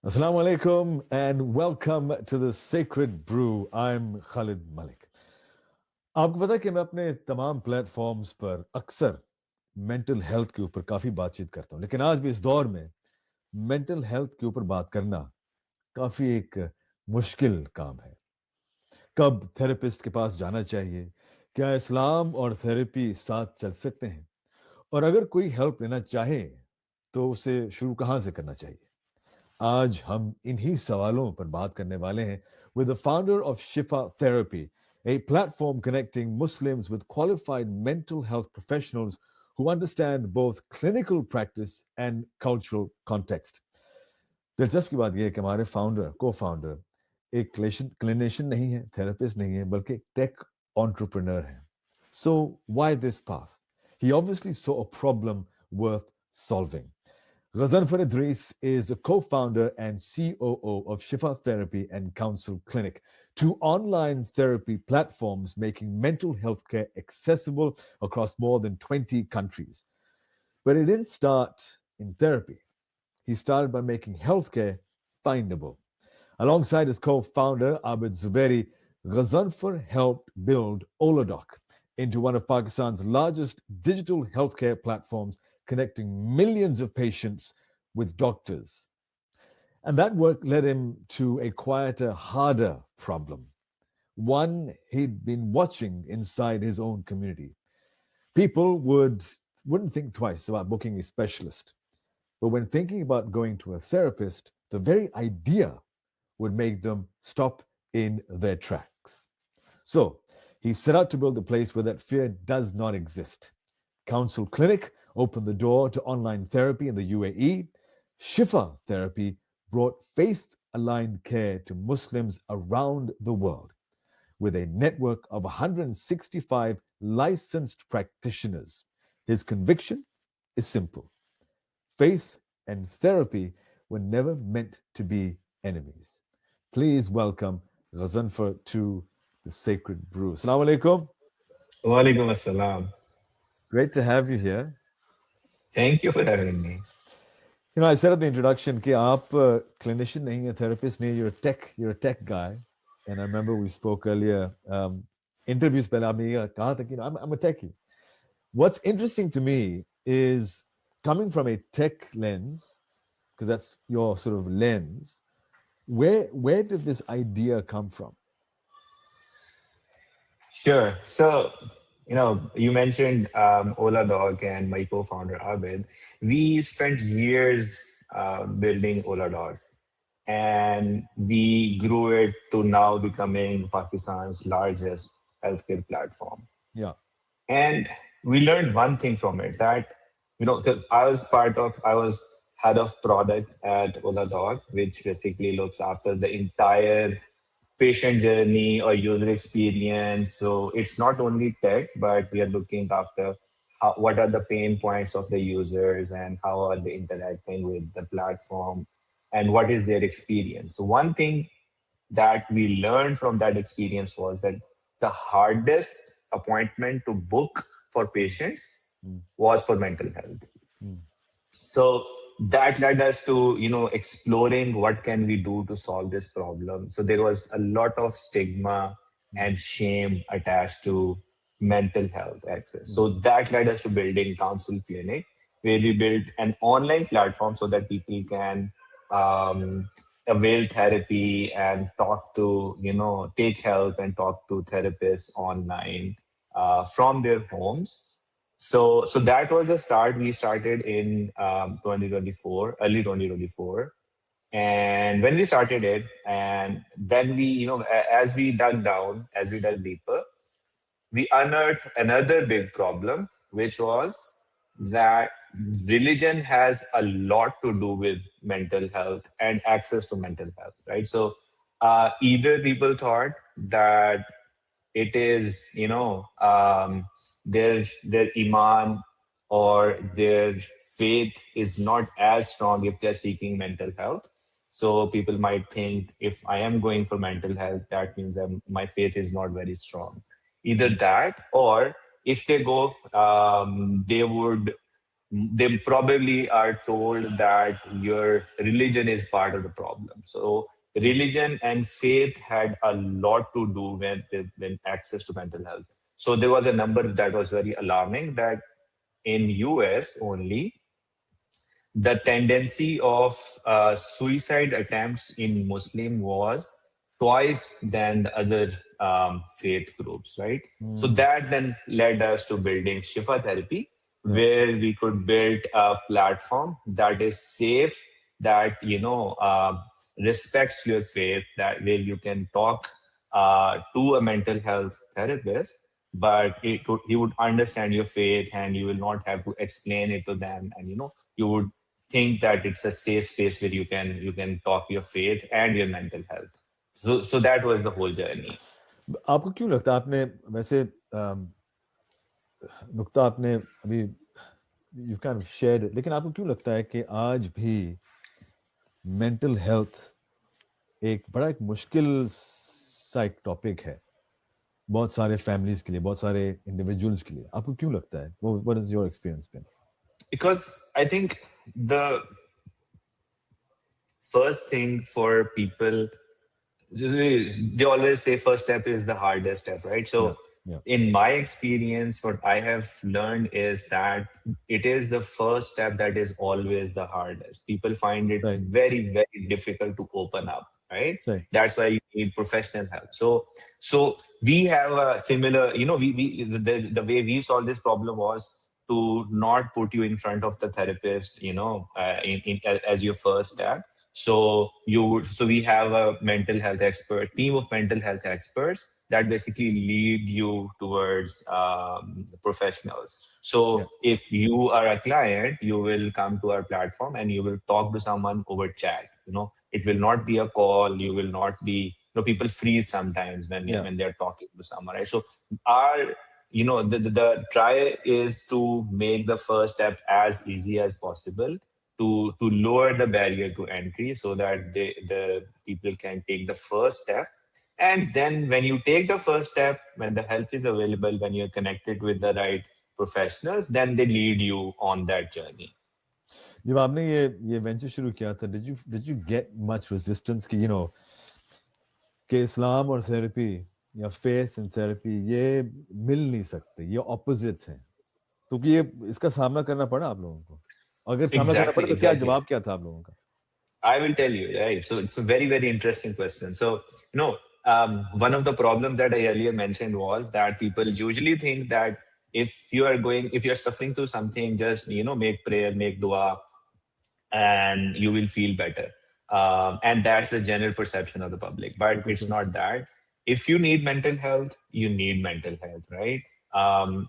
Assalamu alaikum and welcome to the Sacred Brew. I'm Khalid Malik. आपको पता है कि मैं अपने तमाम प्लेटफॉर्म्स पर अक्सर मेंटल हेल्थ के ऊपर काफ़ी बातचीत करता हूँ, लेकिन आज भी इस दौर में मेंटल हेल्थ के ऊपर बात करना काफ़ी एक मुश्किल काम है। कब थेरेपिस्ट के पास जाना चाहिए? क्या इस्लाम और थेरेपी साथ चल सकते हैं? और अगर कोई हेल्प लेना चाहे, तो उसे शुरू कहाँ से करना चाहिए? आज हम इन्हीं सवालों पर बात करने वाले हैं with the founder of Shifa Therapy, a platform connecting Muslims with qualified mental health professionals who understand both clinical practice and cultural context. दिलचस्प की बात यह है कि हमारे फाउंडर को फाउंडर एक क्लिनिशियन नहीं है, थेरेपिस्ट नहीं है, बल्कि टेक एंटरप्रेन्योर है. So why this path? He obviously saw a problem worth solving. Ghazanfar Idrees is a co-founder and COO of Shifa Therapy and Counsel Clinic, two online therapy platforms making mental health care accessible across more than 20 countries. But it didn't start in therapy. He started by making healthcare findable. Alongside his co-founder Abid Zuberi, Ghazanfar helped build Oladoc into one of Pakistan's largest digital healthcare platforms, connecting millions of patients with doctors. And that work led him to a quieter, harder problem, one he'd been watching inside his own community. People wouldn't think twice about booking a specialist, but when thinking about going to a therapist, the very idea would make them stop in their tracks. So he set out to build a place where that fear does not exist. Counsel Clinic opened the door to online therapy in the UAE. Shifa Therapy brought faith aligned care to Muslims around the world with a network of 165 licensed practitioners. His conviction is simple: faith and therapy were never meant to be enemies. Please welcome Ghazanfar to the Sacred Brew. Assalamu alaikum. Walaikum assalam. Great to have you here. Thank you for having me. I said at the introduction कि आप clinician नहीं है, therapist नहीं, you're a tech guy. And I remember we spoke earlier, interviews पहले आपने ये कहा था कि I'm a techie. What's interesting to me is coming from a tech lens, because that's your sort of lens. Where did this idea come from? Sure. So, you mentioned Oladoc and my co-founder Abid. We spent years building Oladoc, and we grew it to now becoming Pakistan's largest healthcare platform. Yeah. And we learned one thing from it that, 'cause I was head of product at Oladoc, which basically looks after the entire patient journey or user experience. So it's not only tech, but we are looking after what are the pain points of the users and how are they interacting with the platform and what is their experience. So one thing that we learned from that experience was that the hardest appointment to book for patients Mm, was for mental health. mm, So that led us to exploring what can we do to solve this problem. So there was a lot of stigma mm, and shame attached to mental health access. mm, So that led us to building Counsel Clinic, where we built an online platform so that people can avail therapy and talk to take help and talk to therapists online from their homes. So that was the start. We started in 2024, early 2024. And when we started it, and then we, as we dug down, as we dug deeper, we unearthed another big problem, which was that religion has a lot to do with mental health and access to mental health, right? So either people thought that it is their iman or their faith is not as strong if they're seeking mental health. So people might think if I am going for mental health, that means my faith is not very strong. Either mm, that, or if they go, they would they probably are told that your religion is part of the problem. So religion and faith had a lot to do with access to mental health. So there was a number that was very alarming that in US only the tendency of suicide attempts in Muslim was twice than the other faith groups, right? So Hmm. that then led us to building Shifa Therapy, Yeah. where we could build a platform that is safe, that respects your faith, that where you can talk to a mental health therapist, but he would understand your faith, and you will not have to explain it to them, and you would think that it's a safe space where you can talk your faith and your mental health. So that was the whole journey. आपको क्यों लगता है आपने वैसे नुक्ता आपने अभी you can share लेकिन आपको क्यों लगता है कि आज भी मेंटल हेल्थ एक मुश्किल सा एक टॉपिक है बहुत सारे फैमिलीज के लिए बहुत सारे इंडिविजुअल्स के लिए आपको क्यों लगता है what is your experience been Because I think the first thing for people, they always say first step is the hardest step, right? या So या in my experience, what I have learned is that it is the first step that is always the hardest. People find it सही very, very difficult to open up, right? सही That's why you need professional help. So we have a similar, the way we solved this problem was to not put you in front of the therapist, as your first step. So we have a mental health expert team of mental health experts that basically lead you towards professionals. या So if you are a client, you will come to our platform and you will talk to someone over chat. It will not be a call. You will not be. People freeze sometimes when या when they're talking to someone, right? So our the try is to make the first step as easy as possible, to lower the barrier to entry, so that the people can take the first step. And then when you take the first step, when the help is available, when you're connected with the right professionals, then they lead you on that journey. जब आपने ये venture शुरू किया था did you get much resistance कि कि इस्लाम और therapy या फेथ एंड थेरेपी ये मिल नहीं सकते ये ऑपोजिट्स हैं तो कि ये इसका सामना करना पड़ा आप लोगों को अगर सामना करना पड़ा Exactly, तो क्या exactly. जवाब क्या था आप लोगों का I will tell you, right? So it's a very, very interesting question. So, one of the problems that I earlier mentioned was that people usually think that if you're suffering through something, just, make prayer, make dua, and you will feel better. And that's the general perception of the public, but बिल्कुल it's सही not that. If you need mental health, you need mental health, right?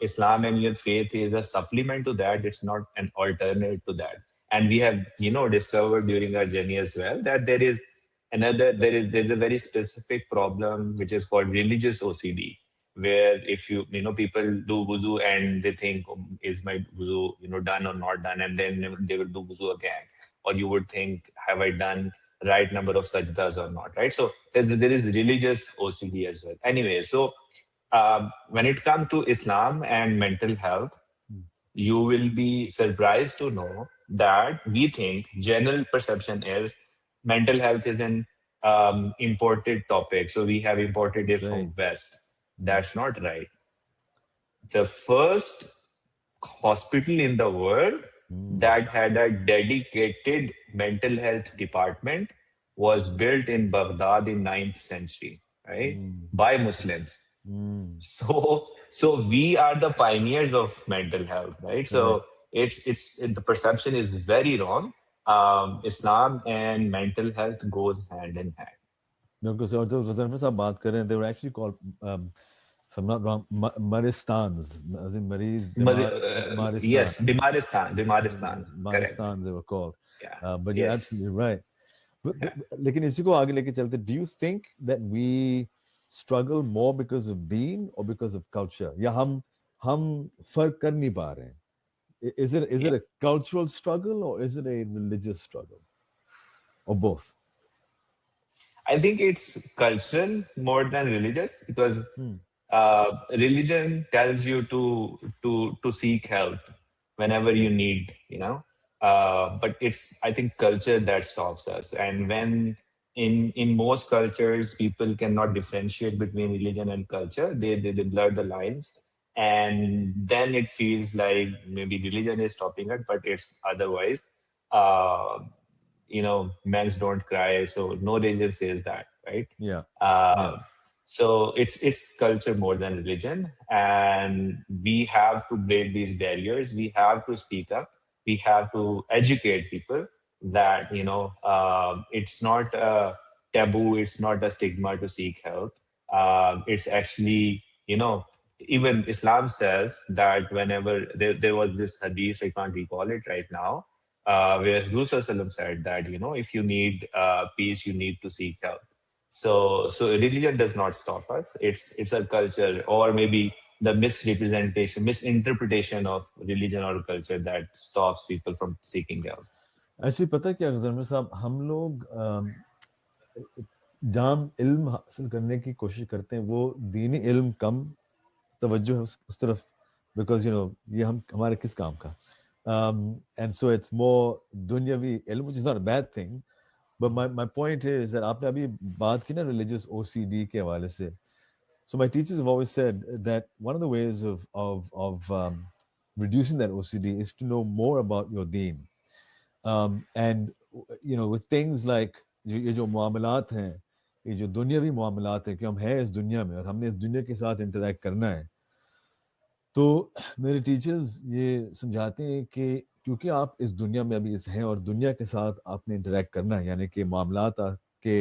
Islam and your faith is a supplement to that. It's not an alternative to that. And we have, discovered during our journey as well that there's a very specific problem which is called religious OCD, where if people do wuzu and they think, is my wuzu done or not done, and then they will do wuzu again, or you would think, have I done right number of sajdas or not, right? So there is religious OCD as well. Anyway, so when it comes to Islam and mental health, you will be surprised to know that we think general perception is mental health is an imported topic. So we have imported it सही from West. That's not right. The first hospital in the world that had a dedicated mental health department was built in Baghdad in ninth century, right? By Muslims. So we are the pioneers of mental health, right? So correct the perception is very wrong. Islam and mental health goes hand in hand. बिल्कुल सही और जो गजनफर साहब बात कर रहे हैं they were actually called if I'm not wrong maristans as in मरीज बीमार Yes, maristan Bimaristan, correct. maristan they were called Yeah. but you're Yes. absolutely right Yeah. लेकिन इसी को आगे लेके चलते do you think that we struggle more because of deen or because of culture या हम फर्क कर नहीं पा रहे हैं is Yeah. it a cultural struggle or is it a religious struggle or both I think it's cultural more than religious, because religion tells you to seek help whenever you need, but it's, I think, culture that stops us. And when in most cultures people cannot differentiate between religion and culture, they blur the lines, and then it feels like maybe religion is stopping it, but it's otherwise. uh, men's don't cry, so no religion says that, right? Yeah, yeah. uh, so it's culture more than religion, and we have to break these barriers. We have to speak up. We have to educate people that it's not a taboo. It's not a stigma to seek help. It's actually, even Islam says that whenever there was this hadith, I can't recall it right now, where Rasul said that, if you need peace, you need to seek help. So religion does not stop us. It's a culture, or maybe the misrepresentation, misinterpretation of religion or culture that stops people from seeking help. Actually पता है क्या गजनफर साहब, हम लोग जहाँ इल्म हासिल करने की कोशिश करते हैं वो दीनी इल्म कम तवज्जो है उस तरफ, बिकॉज ये हम हमारे किस काम का, एंड सो इट्स मोर दुनियावी इल्म, which is not a bad thing. But my point is that आपने अभी बात की ना रिलीजियस ओसीडी के हवाले से. So my teachers have always said that one of the ways of reducing that OCD is to know more about your deen. And with things like ये जो मामलात हैं, ये जो दुनियावी मामलात हैं कि हम हैं इस दुनिया में और हमने इस दुनिया के साथ इंटरेक्ट करना है, तो मेरे टीचर्स ये समझाते हैं कि क्योंकि आप इस दुनिया में अभी इस हैं और दुनिया के साथ आपने इंटरेक्ट करना है, यानी कि मामलात के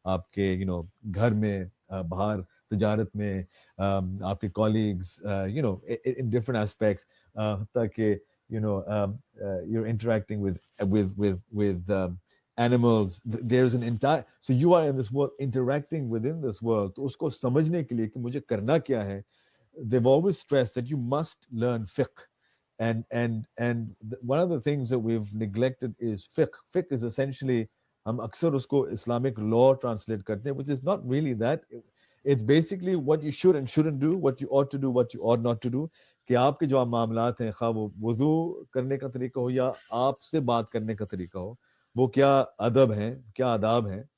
आपके घर में, बाहर तजारत में, आपके कॉलीग्स, इन डिफरेंट एस्पेक्ट्स, ताकि you're interacting with animals. There's an entire, so you are in this world, interacting within this world. तो उसको समझने के लिए कि मुझे करना क्या है, they've always stressed that you must learn fiqh. And one of the things that we've neglected is fiqh. Fiqh is essentially, हम अक्सर उसको Islamic law translate करते हैं, which is not really that. It's basically what you should and shouldn't do, what you ought to do, what you ought not to do. कि आपके जो मामलात हैं, खा वो वुजू करने का तरीका हो या आपसे बात करने का तरीका हो, वो क्या अदब हैं, क्या आदाब हैं,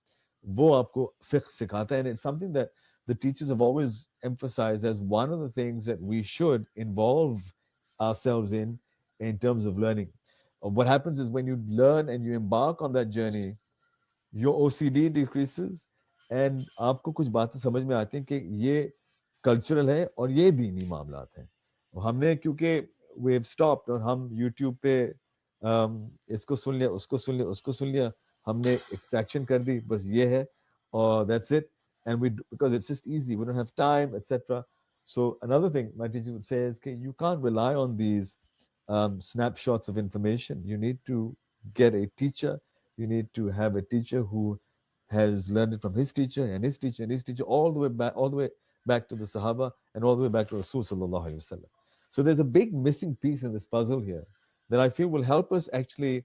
वो आपको fiqh सिखाता है. And it's something that the teachers have always emphasized as one of the things that we should involve ourselves in terms of learning. What happens is when you learn and you embark on that journey, your OCD decreases, and आपको कुछ बातें समझ में आती हैं कि ये cultural है और ये दीनी मामलात हैं. हमने क्योंकि we've stopped और हम YouTube पे इसको सुन लिया, उसको सुन लिया, उसको सुन लिया, हमने extraction कर दी, बस ये है और that's it. And because it's just easy, we don't have time, etc. So another thing my teacher would say is okay, you can't rely on these snapshots of information. You need to get a teacher. You need to have a teacher who has learned it from his teacher and his teacher and his teacher, all the way back to the Sahaba and all the way back to Rasul sallallahu alaihi wasallam. So there's a big missing piece in this puzzle here that I feel will help us actually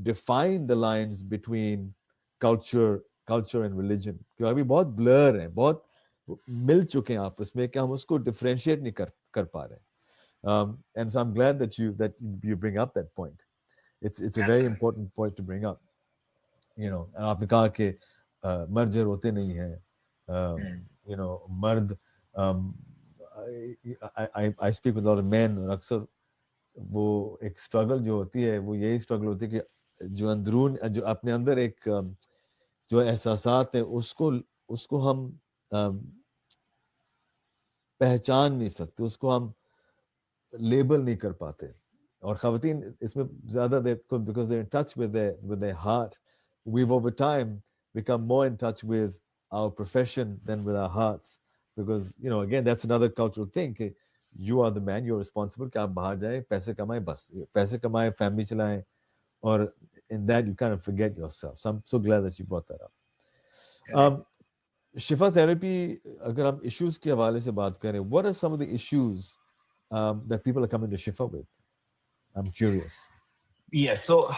define the lines between culture and religion. क्योंकि अभी बहुत blur है, बहुत मिल चुके हैं आपस में कि हम उसको differentiate नहीं कर पा रहे. And so I'm glad that you bring up that point. It's a very Absolutely. important point to bring up. And आपने कहा कि मर्द जो रोते नहीं हैं, Hmm. मर्द, um, I speak with a lot of men, और अक्सर वो एक स्ट्रगल जो होती है वो यही स्ट्रगल होती है कि जो अंदरून, जो अपने अंदर एक जो एहसासात है उसको उसको हम um, पहचान नहीं सकते, उसको हम लेबल नहीं कर पाते. और ख़वातीन इसमें ज़्यादा because they're in touch with their heart. We've over time become more in touch with our profession than with our hearts, because again that's another cultural thing कि you are the man, you're responsible कि आप बाहर जाएं, पैसे कमाएं, बस पैसे कमाएं, family चलाएं, और in that you kind of forget yourself. So I'm so glad that you brought that up. Correct. um, Shifa therapy, अगर हम इश्यूज के हवाले से बात करें, what are some of the issues that people are coming to Shifa with? I'm curious. Yes. So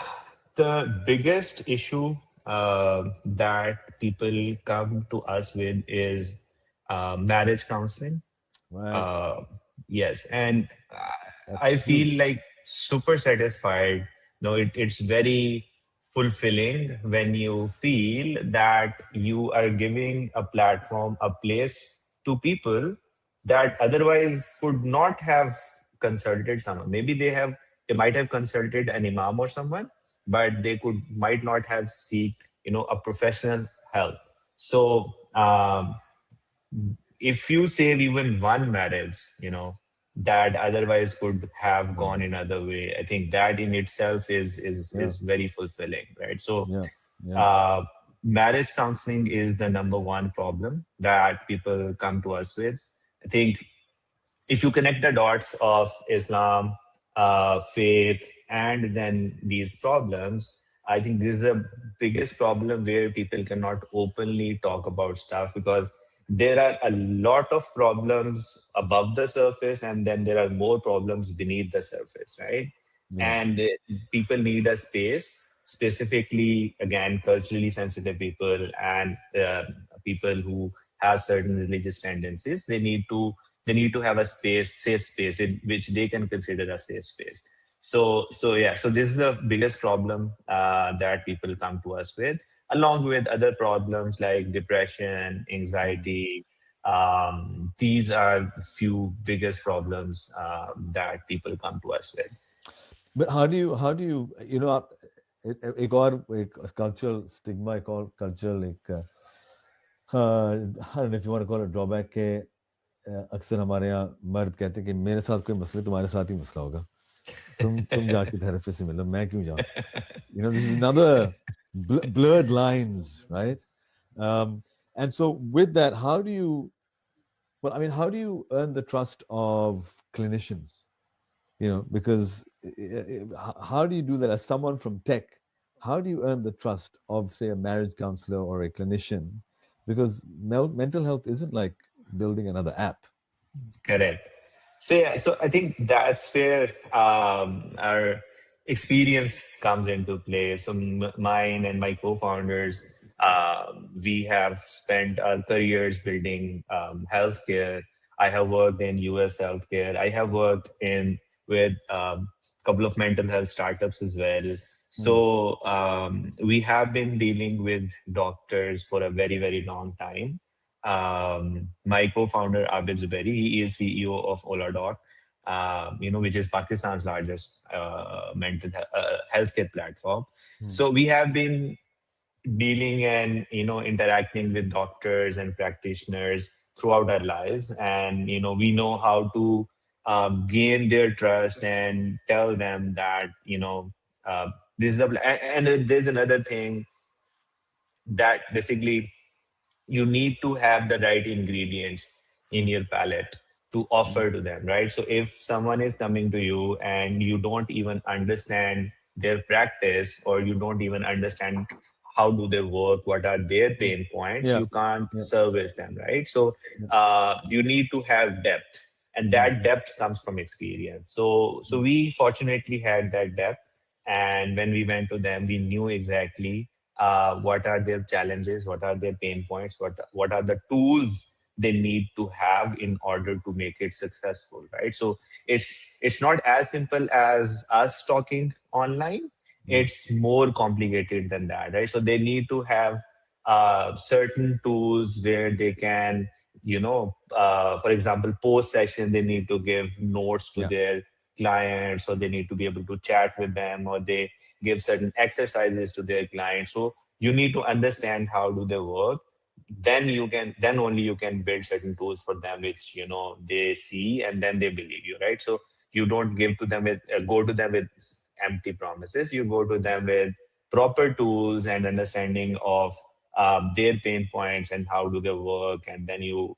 the biggest issue that people come to us with is marriage counseling. Right. Uh, yes, and That's I feel huge. like super satisfied. No, it's very fulfilling when you feel that you are giving a platform, a place to people that otherwise could not have consulted someone. Maybe they might have consulted an imam or someone, but they could might not have seek a professional help. So if you save even one marriage, that otherwise could have Yeah, gone another way, I think that in itself is yeah, is very fulfilling, right? So yeah, yeah, uh, marriage counseling is the number one problem that people come to us with. I think if you connect the dots of Islam, faith, and then these problems, I think this is the biggest problem where people cannot openly talk about stuff, because there are a lot of problems above the surface, and then there are more problems beneath the surface, right? yeah. And people need a space, specifically, again, culturally sensitive people and people who have certain religious tendencies. They need to have a safe space, which they can consider a safe space. So yeah, so this is the biggest problem that people come to us with, along with other problems like depression, Mm. anxiety. These are the few biggest problems that people come to us with. But एक और एक cultural stigma, एक और cultural एक I don't know if you want to call it drawback के अक्सर हमारे यहाँ मर्द कहते हैं कि मेरे साथ कोई मसला है, तुम्हारे साथ ही मसला होगा, तुम जाके थेरेपिस्ट से मिलो, मैं क्यों जाऊं? This is another blurred lines, right? um, and so with that, how do you earn the trust of clinicians? Because how do you do that as someone from tech? How do you earn the trust of, say, a marriage counselor or a clinician? Because mental health isn't like building another app. Correct. So yeah, so I think that's where our experience comes into play. So mine and my co-founders, we have spent our careers building healthcare. I have worked in U.S. healthcare. I have worked in with a couple of mental health startups as well. Mm, So we have been dealing with doctors for a very, very long time. My co-founder Abid Zubairi, he is CEO of Oladoc, which is Pakistan's largest healthcare platform. mm, So we have been dealing and interacting with doctors and practitioners throughout our lives, and we know how to gain their trust and tell them that uh, this is and there's another thing that basically you need to have the right ingredients in mm, your palette to mm, offer to them, right? So if someone is coming to you and you don't even understand their practice, or you don't even understand how do they work, what are their mm. pain points, Yeah, you can't yeah, service them, right? So yeah. you need to have depth, and Mm, that depth comes from experience. So mm, we fortunately had that depth, and when we went to them, we knew exactly what are their challenges, what are their pain points, what are the tools they need to have in order to make it successful, right? So it's not as simple as us talking online. yeah, It's more complicated than that, right? So they need to have certain tools where they can, for example, post session, they need to give notes to yeah, their clients, or they need to be able to chat with them, or they give certain exercises to their clients. So you need to understand how do they work. Then only you can build certain tools for them, which they see, and then they believe you, right? So you don't go to them with empty promises. You go to them with proper tools and understanding of their pain points and how do they work, and then you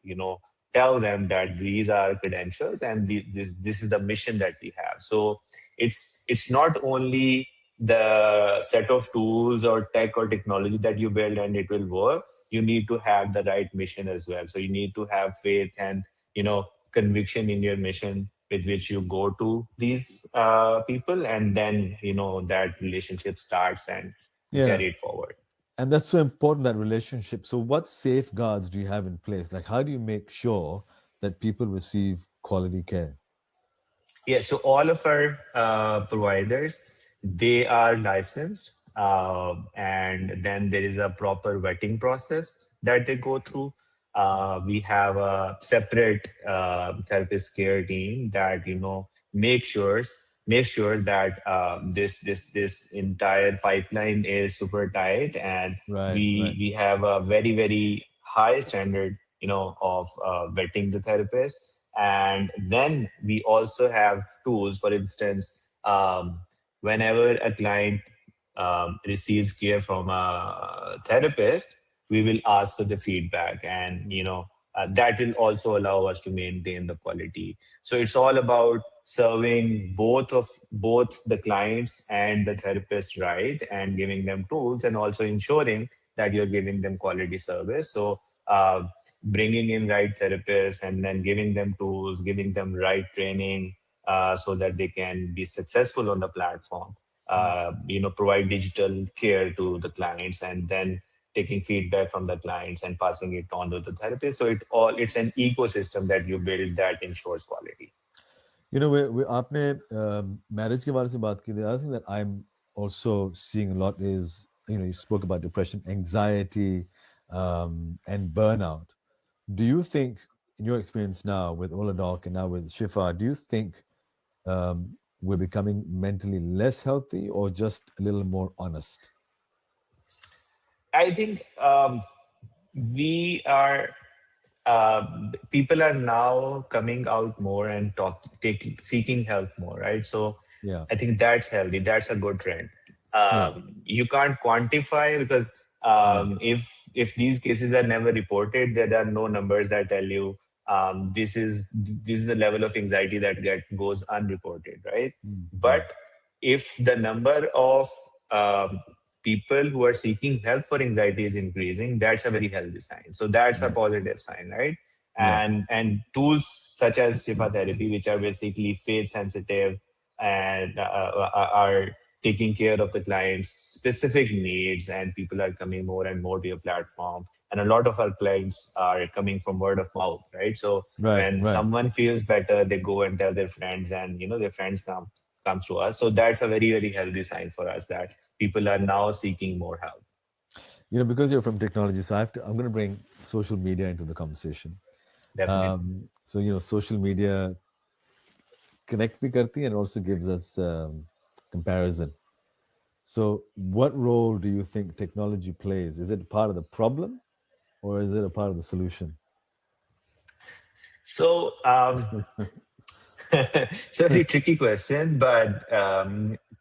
tell them that these are credentials, and this is the mission that we have. So it's not only the set of tools or tech or technology that you build and it will work. You need to have the right mission as well. So you need to have faith and conviction in your mission with which you go to these people, and then that relationship starts and you yeah. carry it forward. And that's so important, that relationship. So what safeguards do you have in place? Like, how do you make sure that people receive quality care? Yeah, so all of our providers, they are licensed, and then there is a proper vetting process that they go through. We have a separate therapist care team that make sure that this entire pipeline is super tight, and Right, right, we have a very high standard, of vetting the therapists. And then we also have tools. For instance, whenever a client receives care from a therapist, we will ask for the feedback, and that will also allow us to maintain the quality. So it's all about serving both the clients and the therapist right, and giving them tools, and also ensuring that you're giving them quality service. So bringing in right therapists, and then giving them tools, giving them right training, so that they can be successful on the platform. mm. Provide digital care to the clients, and then taking feedback from the clients and passing it on to the therapist. So it's an ecosystem that you build that ensures quality. आपने marriage के बारे से बात की. The other thing that I'm also seeing a lot is, you spoke about depression, anxiety, and burnout. Do you think, in your experience now with Oladoc and now with Shifa, do you think we're becoming mentally less healthy or just a little more honest? I think we are people are now coming out more and seeking help more, right? So Yeah, I think that's healthy. That's a good trend. yeah, You can't quantify, because yeah, if these cases are never reported, there are no numbers that tell you this is the level of anxiety that goes unreported, right? mm. But if the number of people who are seeking help for anxiety is increasing, that's a very healthy sign. So that's a Right, positive sign, right? yeah, And tools such as Shifa Therapy, which are basically faith sensitive, and are taking care of the client's specific needs, and people are coming more and more to your platform. And a lot of our clients are coming from word of mouth, right? So right, when right. someone feels better, they go and tell their friends, and their friends come to us. So that's a very healthy sign for us that people are now seeking more help. Because you're from technology, so I'm going to bring social media into the conversation. Definitely. Social media connect bhi karti and also gives us comparison. So, what role do you think technology plays? Is it part of the problem or is it a part of the solution? So it's a very tricky question, but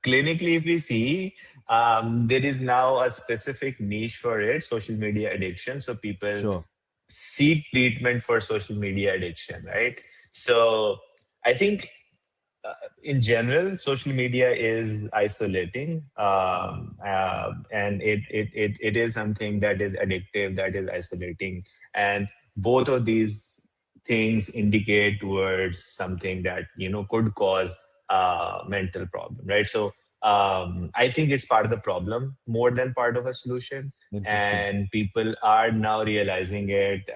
clinically, if we see, there is now a specific niche for it: social media addiction. So people Sure. seek treatment for social media addiction, right? So I think in general, social media is isolating, and it is something that is addictive, that is isolating, and both of these things indicate towards something that could cause mental problem, right? So I think it's part of the problem more than part of a solution, Interesting. and people are now realizing it.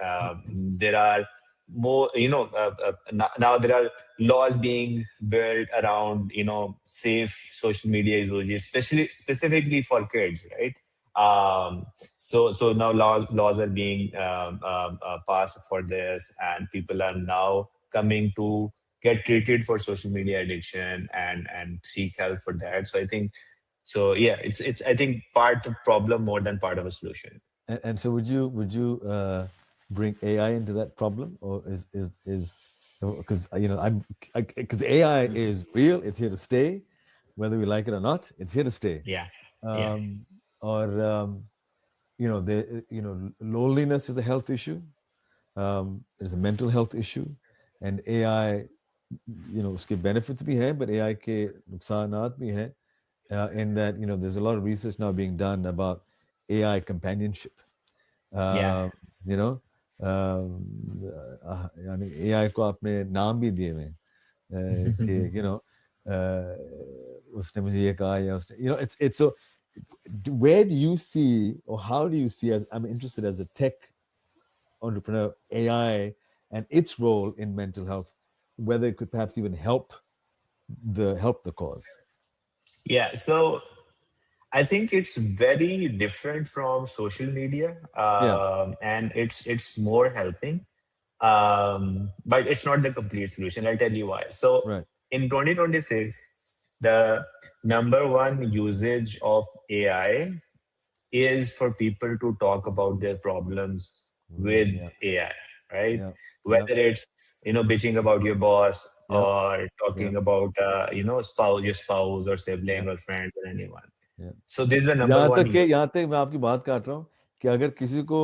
There are more, now there are laws being built around safe social media usage, especially specifically for kids, right? So now laws are being passed for this, and people are now coming to get treated for social media addiction, and seek help for that. So I think, so yeah, it's I think part of problem more than part of a solution. And so, would you bring AI into that problem, or is because I'm because AI is real, it's here to stay, whether we like it or not, it's here to stay. Yeah, yeah, Um, or loneliness is a health issue. There's a mental health issue, and AI, उसके benefits भी हैं, but AI के नुकसानात भी हैं. In that, there's a lot of research now being done about AI companionship. yeah. Uh, you know, यानी AI को आपने नाम भी दिए हुए हैं, कि उसने मुझे ये कहा या उसने, it's so. Where do you see, or how do you see, as I'm interested as a tech entrepreneur, AI and its role in mental health, whether it could perhaps even help, the help the cause. Yeah. So I think it's very different from social media, Yeah, and it's more helping, but it's not the complete solution. I'll tell you why. So right. in 2026, the number one usage of AI is for people to talk about their problems with Yeah, AI, right? yeah, yeah, Whether it's bitching about your boss yeah, or yeah, talking about your spouse or yeah, sibling or friend or anyone. yeah. So this is the number यहाँ one तक कि use. यहाँ तक मैं आपकी बात काट रहा हूँ कि अगर किसी को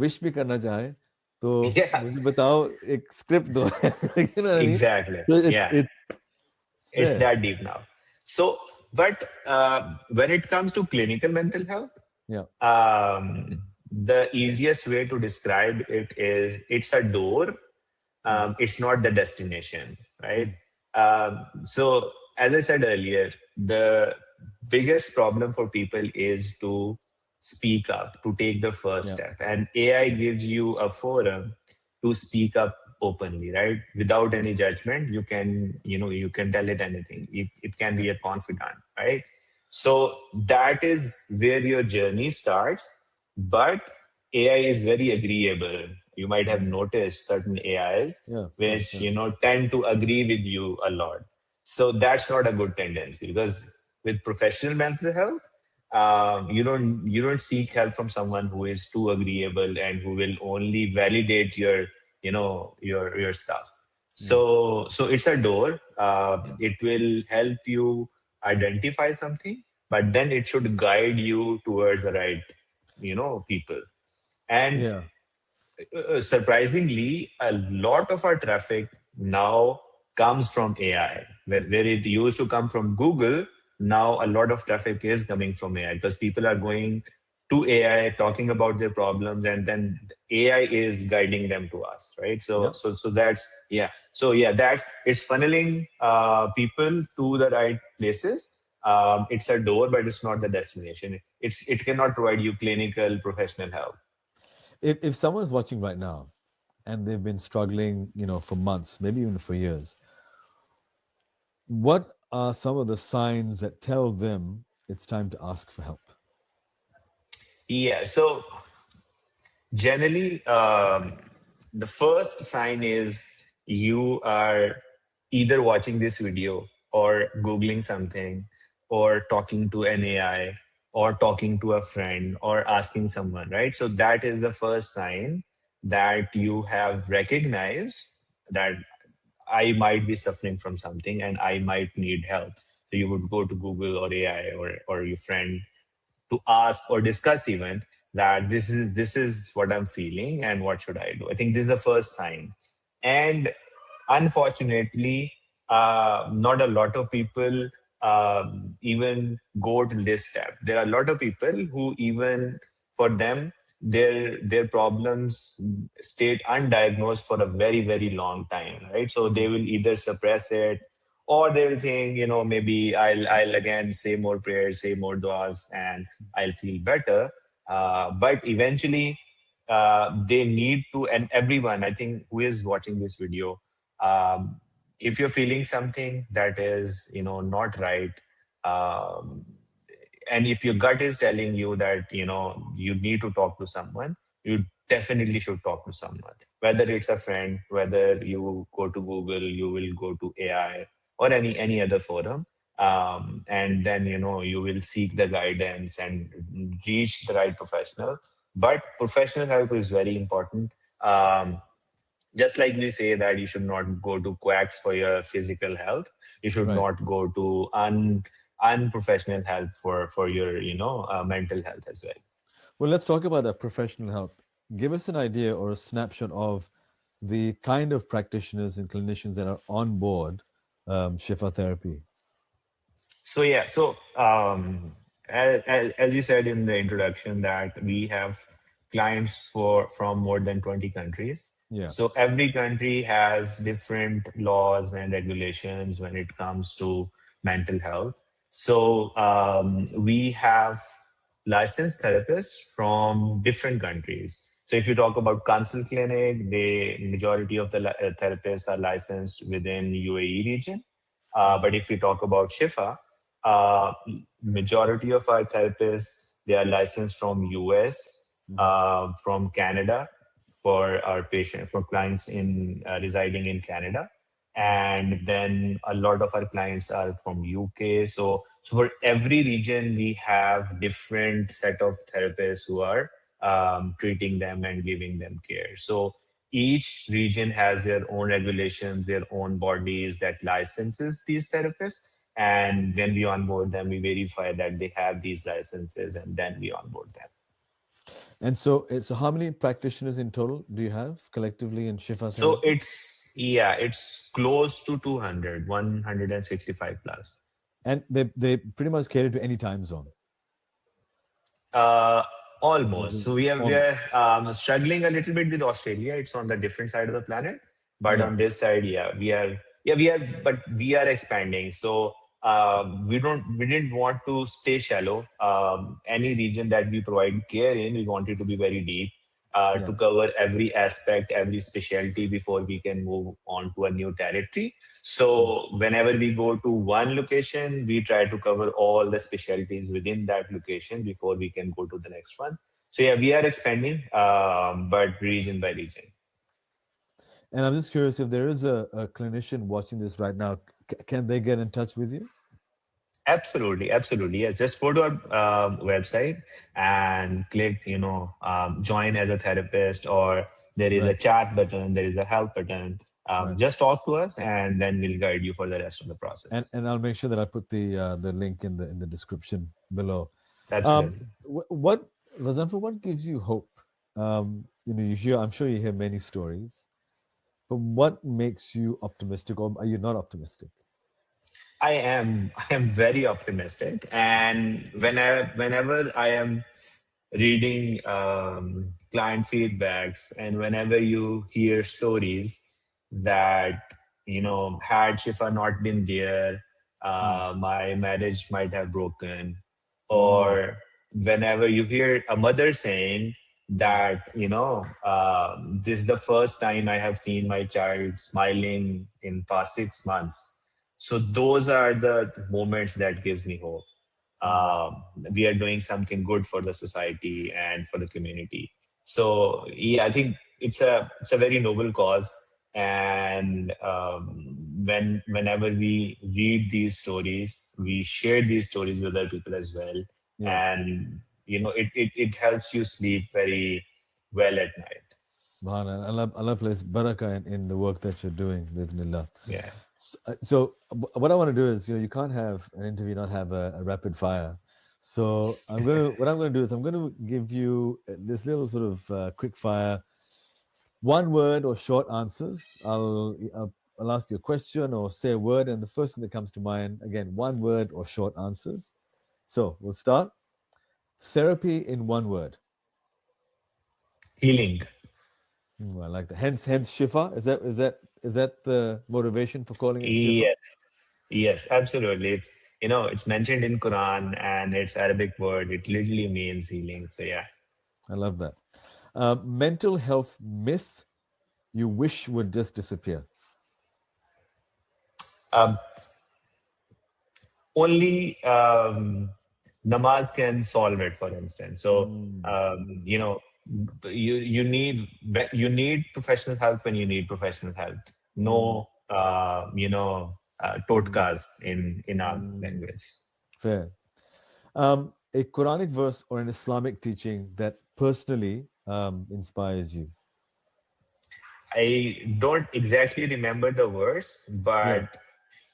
विश भी करना चाहे तो Yeah, मुझे बताओ एक स्क्रिप्ट दो you know what I mean? exactly. So Yeah, it's it's there. that deep now. So, but when it comes to clinical mental health, Yeah, the easiest way to describe it is it's a door, mm, it's not the destination, right? mm, So, as I said earlier, the biggest problem for people is to speak up, to take the first yeah, step. And AI gives you a forum to speak up openly, right? Without any judgment, you can tell it anything. It can yeah, be a confidant, right? So that is where your journey starts. But AI is very agreeable. You might have mm, noticed certain AIs yeah, of course, which yeah, tend to agree with you a lot. So that's not a good tendency, because with professional mental health, you don't seek help from someone who is too agreeable and who will only validate your stuff. mm, So it's a door. It will help you identify something, but then it should guide you towards the right people. And yeah, surprisingly, a lot of our traffic now comes from AI. Where it used to come from Google, now a lot of traffic is coming from AI, because people are going to AI, talking about their problems, and then AI is guiding them to us, right? So, yeah, so that's yeah. So yeah, that's it's funneling people to the right places. It's a door, but it's not the destination. It cannot provide you clinical professional help. if someone's watching right now and they've been struggling, for months, maybe even for years, what are some of the signs that tell them it's time to ask for help? Yeah. So generally, the first sign is you are either watching this video or Googling something or talking to an AI or talking to a friend or asking someone, right? So that is the first sign that you have recognized that I might be suffering from something and I might need help. So you would go to Google or AI or your friend to ask or discuss even that this is what I'm feeling and what should I do. I think this is the first sign. And unfortunately, not a lot of people even go to this step. There are a lot of people who, even for them, their problems stayed undiagnosed for a very very long time, right? So they Mm, will either suppress it, or they will think, maybe I'll again say more prayers, say more duas, and I'll feel better. But eventually, they need to, and everyone, I think, who is watching this video, um, if you're feeling something that is not right, um, and if your gut is telling you that you need to talk to someone, you definitely should talk to someone, whether it's a friend, whether you go to Google, you will go to AI or any other forum, and then you will seek the guidance and reach the right professional. But professional help is very important. Just like we say that you should not go to quacks for your physical health, you should right. not go to unprofessional help for your mental health as well. Well, let's talk about that professional help. Give us an idea or a snapshot of the kind of practitioners and clinicians that are on board Shifa Therapy. So yeah, so as you said in the introduction, that we have clients from more than 20 countries. Yeah, So every country has different laws and regulations when it comes to mental health. So we have licensed therapists from different countries. So if you talk about consult clinic, the majority of the therapists are licensed within UAE region. But if we talk about Shifa, uh, majority of our therapists, they are licensed from US, Mm-hmm. from Canada, for our patient for clients in residing in Canada, and then a lot of our clients are from UK. So for every region, we have different set of therapists who are treating them and giving them care. So each region has their own regulations, their own bodies that licenses these therapists. And when we onboard them, we verify that they have these licenses, and then we onboard them. And so how many practitioners in total do you have collectively in Shifa So Therapy? it's close to 200, 165 plus. And they pretty much cater to any time zone. Uh, Like Almost. So we almost. are struggling a little bit with Australia. It's on the different side of the planet, but Yeah. on this side, but we are expanding. So we didn't want to stay shallow. Any region that we provide care in, we want it to be very deep, Yeah. to cover every aspect, every specialty before we can move on to a new territory. Mm. So whenever we go to one location, we try to cover all the specialties within that location before we can go to the next one. So yeah, we are expanding, but region by region. And I'm just curious if there is a clinician watching this right now, can they get in touch with you? Absolutely, absolutely. Yes, just go to our website and click, join as a therapist, or there is a Right. chat button, there is a help button. Right. Just talk to us, and then we'll guide you for the rest of the process. And I'll make sure that I put the link in the description below. Um, Absolutely. what Ghazanfar, what gives you hope? You hear, I'm sure you hear many stories, but what makes you optimistic, or are you not optimistic? I am very optimistic, and whenever I am reading client feedbacks, and whenever you hear stories that, had Shifa not been there, Mm. my marriage might have broken, Mm. or whenever you hear a mother saying Mm. that, this is the first time I have seen my child smiling in past 6 months. So those are the moments that gives me hope. Mm. We are doing something good for the society and for the community. So yeah, I think it's a very noble cause. And whenever we read these stories, we share these stories with other people as well. Yeah. And it helps you sleep very well at night. Subhanallah. Allah place barakah in the work that you're doing, bismillah. Yeah. So what I want to do is, you can't have an interview not have a rapid fire. So what I'm gonna do is I'm gonna give you this little sort of quick fire, one word or short answers. I'll ask you a question or say a word, and the first thing that comes to mind, again, one word or short answers. So we'll start. Therapy in one word. Healing. I like that. Hence Shifa. Is that the motivation for calling it Shifa? Yes. Yes, absolutely. It's mentioned in Quran, and it's Arabic word. It literally means healing. So yeah. I love that. Mental health myth you wish would just disappear. Um, Only namaz can solve it, for instance. So Mm, um, you know, you need professional help when you need professional help. mm, No, mm, totkas in our mm. language. Fair. A Quranic verse or an Islamic teaching that personally inspires you. I don't exactly remember the verse, Yeah. but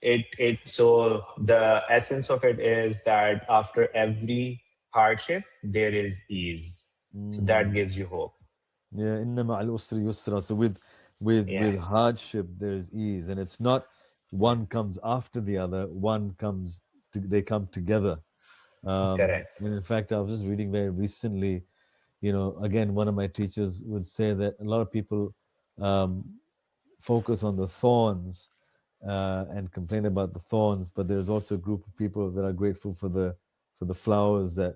it so the essence of it is that after every hardship there is ease. So that Mm. gives you hope. Yeah. Inna ma'al usri yusra. So with Yeah, hardship there's ease, and it's not one comes after the other. They come together. correct, And in fact, I was just reading very recently, again, one of my teachers would say that a lot of people um, focus on the thorns and complain about the thorns, but there's also a group of people that are grateful for the flowers that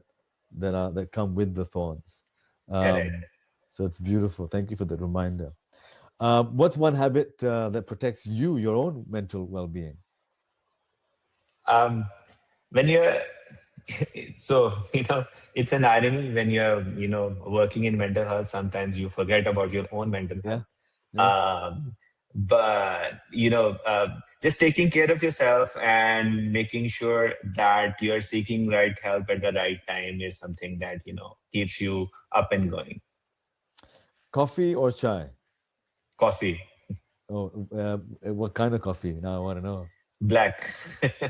come with the thorns. correct. Um, so it's beautiful. Thank you for the reminder. What's one habit that protects your own mental well-being? Um, when you're so it's an irony when you're working in mental health. Sometimes you forget about your own mental Yeah, health. yeah. But just taking care of yourself and making sure that you're seeking right help at the right time is something that keeps you up and going. Coffee or chai? Coffee. Oh, what kind of coffee? Now I want to know. Black.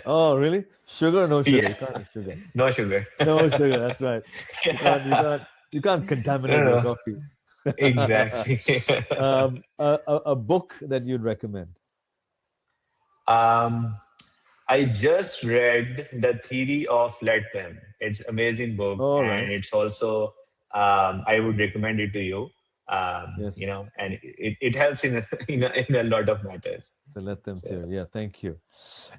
Oh, really? Sugar or no sugar? Yeah, You can't have sugar. no sugar. No sugar. That's right. You can't. You Yeah. can't. You can't No, contaminate your no, coffee. exactly. A book that you'd recommend. um, I just read The Theory of Let Them. It's amazing book, All right. and it's also I would recommend it to you. Yes. And it helps in in a lot of matters. So let them So tear. Yeah. Thank you.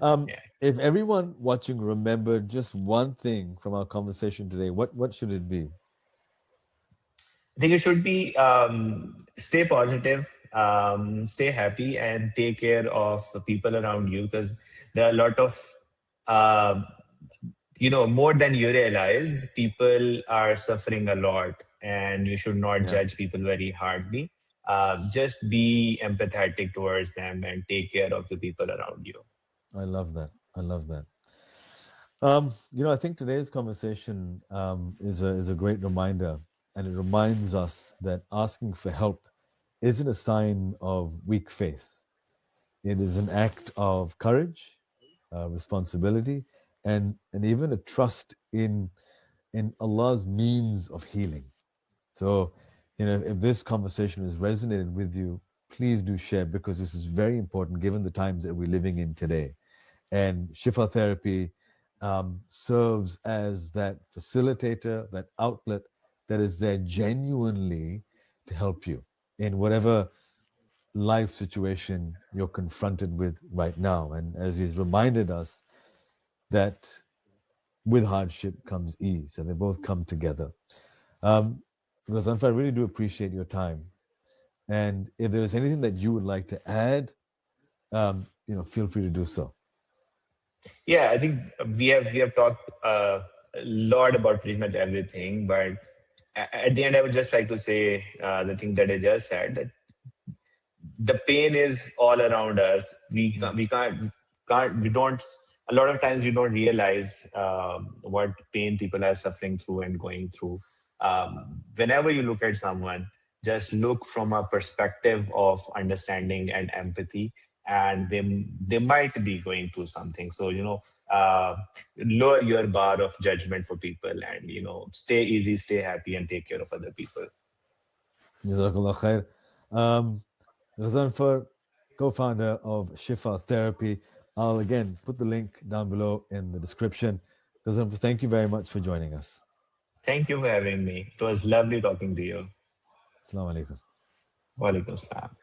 Um, yeah, if everyone watching remembered just one thing from our conversation today, what should it be? I think it should be stay positive, stay happy, and take care of the people around you, because there are a lot of um more than you realize, people are suffering a lot, and you should not Yeah. judge people very hardly. Just be empathetic towards them and take care of the people around you. I love that. I love that. I think today's conversation is a great reminder, and it reminds us that asking for help isn't a sign of weak faith. It is an act of courage, responsibility, and even a trust in Allah's means of healing. So, if this conversation has resonated with you, please do share, because this is very important given the times that we're living in today. And Shifa Therapy serves as that facilitator, that outlet that is there genuinely to help you in whatever life situation you're confronted with right now. And as he's reminded us that with hardship comes ease, and they both come together. Um, Ghazanfar, I really do appreciate your time. And if there's anything that you would like to add, feel free to do so. Yeah, I think we have talked a lot about pretty much everything, but at the end, I would just like to say the thing that I just said, that the pain is all around us. Mm. We don't. A lot of times we don't realize what pain people are suffering through and going through. Whenever you look at someone, just look from a perspective of understanding and empathy, and they might be going through something. So lower your bar of judgment for people, and stay easy, stay happy, and take care of other people. Jazakallah khair. Um, Ghazanfar, co-founder of Shifa Therapy. I'll again put the link down below in the description. Ghazanfar, thank you very much for joining us. Thank you for having me. It was lovely talking to you. Assalamu alaikum. Walaikum salam.